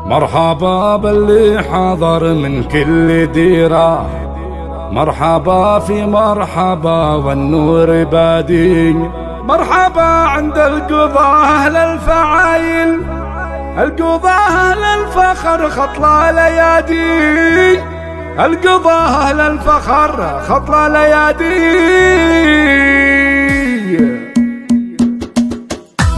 مرحبا باللي حضر من كل ديرة، مرحبا في مرحبا والنور بادي، مرحبا عند القضاة أهل الفعايل، القضاة أهل الفخر خطلة ليادي، القضاة أهل الفخر خطلة ليادي.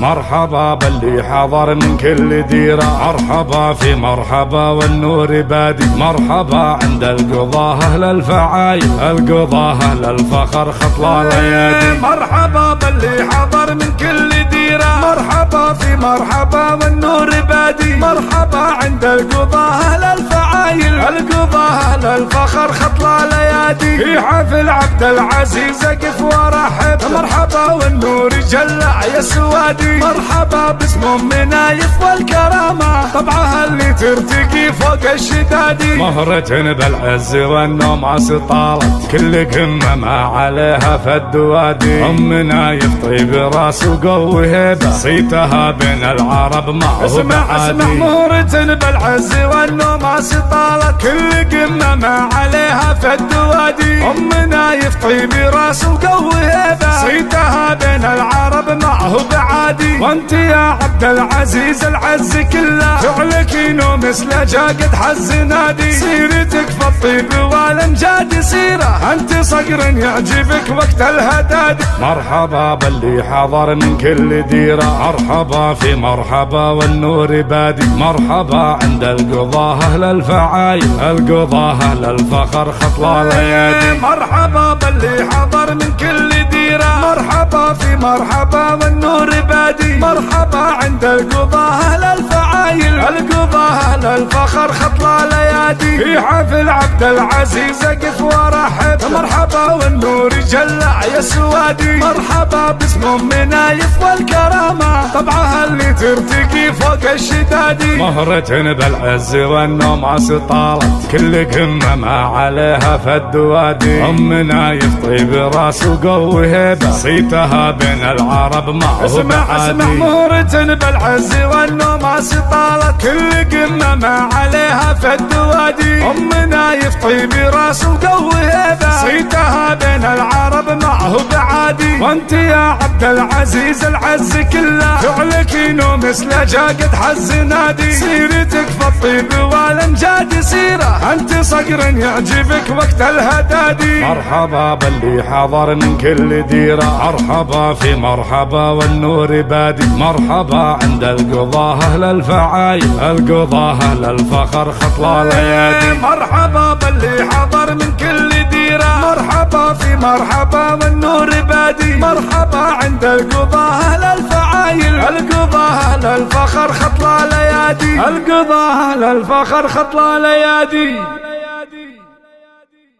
مرحبا باللي حضر من كل ديرة، مرحبا في مرحبا والنور بادي، مرحبا عند القضاة أهل الفعايل، القضاة أهل الفخر خطلة ليادي، مرحبا باللي حضر من كل ديرة، مرحبا في مرحبا والنور بادي، مرحبا عند القضاة أهل الفعايل، القضاة أهل الفخر خطلة ليادي، في حفل عبد العزيز أقف ورحب، مرحبا والنور جلع يا سوادي، مرحبا باسم ام نايف والكرامة، طبعها اللي ترتقي فوق الشدادي، مهرة بالعز والنوم طالت، كل قمة ما عليها فد وادي، ام نايف طيب راس وقوي هيبة، صيتها بين العرب ما هو بعادي، اسمع مهرة بالعز والنوم طالت، كل قمة ما عليها فد وادي، ام نايف طيب راس وقوي هيبة، صيتها بين العرب ما هو بعادي، وانت يا عبد العزيز العز كله، فعلك ينو مثل جاقد حز نادي، سيرتك في الطيب والامجاد سيره، انت صقر يعجبك وقت الهداد، مرحبا باللي حضر من كل ديره، مرحبا في مرحبا والنور بادي، مرحبا عند القضاة اهل الفعايل، القضاة اهل الفخر خطلة ليادي، مرحبا باللي حضر من كل ديره، مرحبا في مرحبا والنور بادي، مرحبا عند القضاة أهل الفعايل، القضاة أهل الفخر خطلة ليادي، في حفل عبد العزيز أقف ورحب، مرحبا والنور جلع يا سوادي، مرحبا باسم ام نايف والكرامة، طبعها اللي ترتقي فوق الشدادي، مهرة بالعز والنوم طالت، كل قمة ما عليها فد وادي، ام نايف طيب راس وقوي هيبة، صيتها بين العرب ما هو بعادي، مهرة بالعز والنوم طالت، كل قمة ما عليها فد وادي، ام نايف طيب راس وقوي هيبة، صيتها بين العرب ما هو بعادي، وانت يا عبد العزيز العز كله، فعلك ينو مثل جاقد حز نادي، سيرتك في الطيب والامجاد سيره، انت صقر يعجبك وقت الهدادي، مرحبا باللي حضر من كل ديره، مرحبا في مرحبا والنور بادي، مرحبا عند القضاة أهل الفعايل، القضاة أهل الفخر خطلة ليادي، مرحبا باللي حضر من كل ديرة، مرحبا في مرحبا والنور بادي، مرحبا عند القضاة أهل الفعايل، القضاة أهل الفخر خطلة ليادي، القضاة أهل الفخر خطلة ليادي.